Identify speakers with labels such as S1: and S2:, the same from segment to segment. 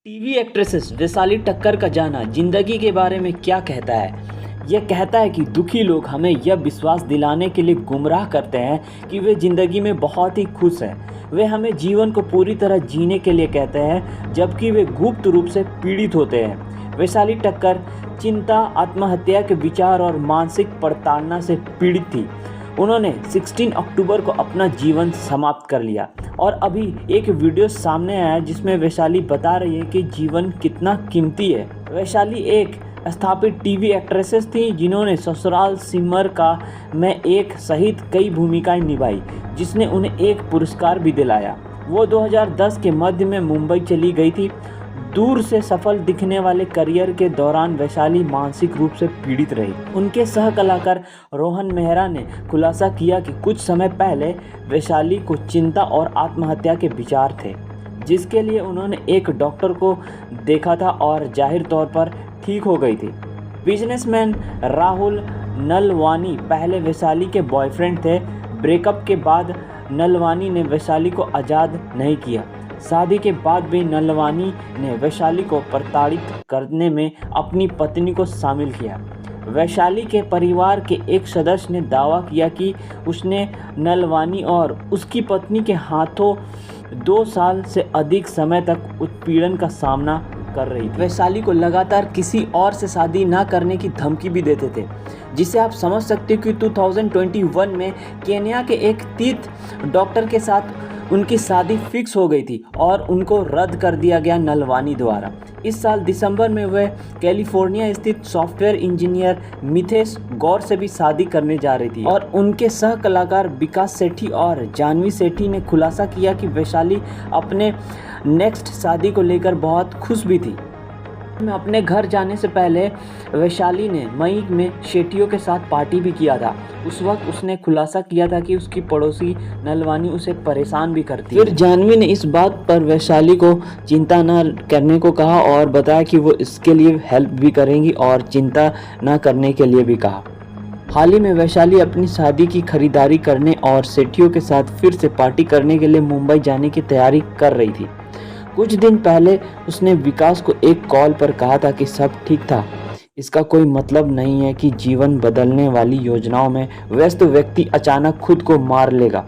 S1: TV actresses Vaishali टक्कर का जाना जिंदगी के बारे में क्या कहता है? यह कहता है कि दुखी लोग हमें यह विश्वास दिलाने के लिए गुमराह करते हैं कि वे जिंदगी में बहुत ही खुश हैं। वे हमें जीवन को पूरी तरह जीने के लिए कहते हैं, जबकि वे गुप्त रूप से पीड़ित होते हैं। वैशाली टक्कर चिंता, आत्महत्या के विचार और मानसिक प्रताड़ना से पीड़ित थी। उन्होंने 16 अक्टूबर को अपना जीवन समाप्त कर लिया और अभी एक वीडियो सामने आया जिसमें वैशाली बता रही है कि जीवन कितना कीमती है। वैशाली एक स्थापित टीवी एक्ट्रेसेस थी जिन्होंने ससुराल सिमर का में एक सहित कई भूमिकाएं निभाई, जिसने उन्हें एक पुरस्कार भी दिलाया। वो 2010 के मध्य में मुंबई चली गई थी। दूर से सफल दिखने वाले करियर के दौरान वैशाली मानसिक रूप से पीड़ित रही। उनके सह कलाकार रोहन मेहरा ने खुलासा किया कि कुछ समय पहले वैशाली को चिंता और आत्महत्या के विचार थे, जिसके लिए उन्होंने एक डॉक्टर को देखा था और जाहिर तौर पर ठीक हो गई थी। बिजनेसमैन राहुल नलवानी पहले वैशाली के बॉयफ्रेंड थे। ब्रेकअप के बाद नलवानी ने वैशाली को आज़ाद नहीं किया। शादी के बाद भी नलवानी ने वैशाली को प्रताड़ित करने में अपनी पत्नी को शामिल किया। वैशाली के परिवार के एक सदस्य ने दावा किया कि उसने नलवानी और उसकी पत्नी के हाथों 2 साल से अधिक समय तक उत्पीड़न का सामना कर रही थी। वैशाली को लगातार किसी और से शादी ना करने की धमकी भी देते थे, जिसे आप समझ सकते हो कि 2021 में केन्या के एक तीर्थ डॉक्टर के साथ उनकी शादी फिक्स हो गई थी और उनको रद्द कर दिया गया नलवानी द्वारा। इस साल दिसंबर में वह कैलिफोर्निया स्थित सॉफ्टवेयर इंजीनियर मिथेश गौर से भी शादी करने जा रही थी और उनके सह कलाकार विकास सेठी और जानवी सेठी ने खुलासा किया कि वैशाली अपने नेक्स्ट शादी को लेकर बहुत खुश भी थी। अपने घर जाने से पहले वैशाली ने मई में शेट्टियों के साथ पार्टी भी किया था। उस वक्त उसने खुलासा किया था कि उसकी पड़ोसी नलवानी उसे परेशान भी करती है। फिर जानवी ने इस बात पर वैशाली को चिंता न करने को कहा और बताया कि वो इसके लिए हेल्प भी करेंगी और चिंता न करने के लिए भी कहा। हाल ही में वैशाली अपनी शादी की खरीदारी करने और सेठियों के साथ फिर से पार्टी करने के लिए मुंबई जाने की तैयारी कर रही थी। कुछ दिन पहले उसने विकास को एक कॉल पर कहा था कि सब ठीक था। इसका कोई मतलब नहीं है कि जीवन बदलने वाली योजनाओं में व्यस्त व्यक्ति अचानक खुद को मार लेगा,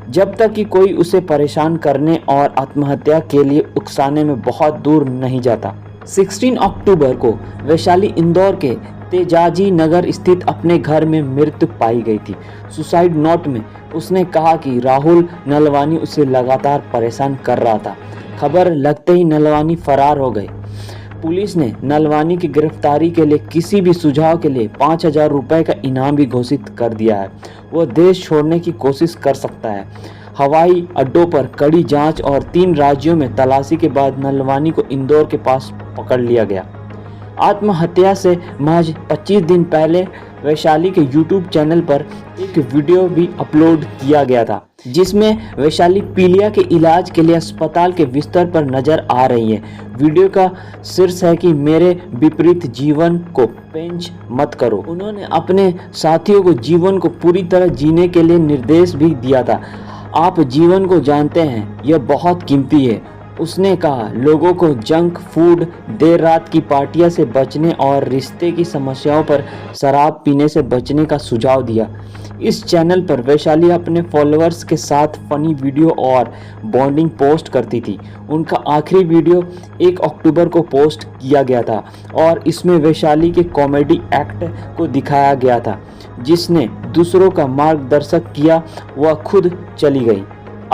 S1: जब तक कि कोई उसे परेशान करने और आत्महत्या के लिए उकसाने में बहुत दूर नहीं जाता। 16 अक्टूबर को वैशाली इंदौर के तेजाजी नगर स्थित अपने घर में मृत पाई गई थी। सुसाइड नोट में उसने कहा कि राहुल नलवानी उसे लगातार परेशान कर रहा था। खबर लगते ही नलवानी फरार हो गए। पुलिस ने नलवानी की गिरफ्तारी के लिए किसी भी सुझाव के लिए 5000 रुपये का इनाम भी घोषित कर दिया है। वो देश छोड़ने की कोशिश कर सकता है। हवाई अड्डों पर कड़ी जांच और 3 राज्यों में तलाशी के बाद नलवानी को इंदौर के पास पकड़ लिया गया। आत्महत्या से महज 25 दिन पहले वैशाली के YouTube चैनल पर एक वीडियो भी अपलोड किया गया था, जिसमें वैशाली पीलिया के इलाज के लिए अस्पताल के बिस्तर पर नजर आ रही है। वीडियो का शीर्ष है कि मेरे विपरीत जीवन को पेंच मत करो। उन्होंने अपने साथियों को जीवन को पूरी तरह जीने के लिए निर्देश भी दिया था। आप जीवन को जानते हैं, यह बहुत कीमती है। उसने कहा लोगों को जंक फूड, देर रात की पार्टियां से बचने और रिश्ते की समस्याओं पर शराब पीने से बचने का सुझाव दिया। इस चैनल पर वैशाली अपने फॉलोअर्स के साथ फनी वीडियो और बॉन्डिंग पोस्ट करती थी। उनका आखिरी वीडियो 1 अक्टूबर को पोस्ट किया गया था और इसमें वैशाली के कॉमेडी एक्ट को दिखाया गया था, जिसने दूसरों का मार्गदर्शक किया। वह खुद चली गई।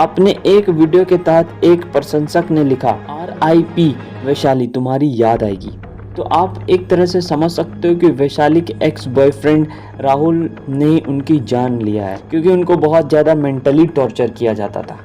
S1: अपने एक वीडियो के तहत एक प्रशंसक ने लिखा, RIP वैशाली, तुम्हारी याद आएगी। तो आप एक तरह से समझ सकते हो कि वैशाली के एक्स बॉयफ्रेंड राहुल ने उनकी जान लिया है, क्योंकि उनको बहुत ज़्यादा मेंटली टॉर्चर किया जाता था।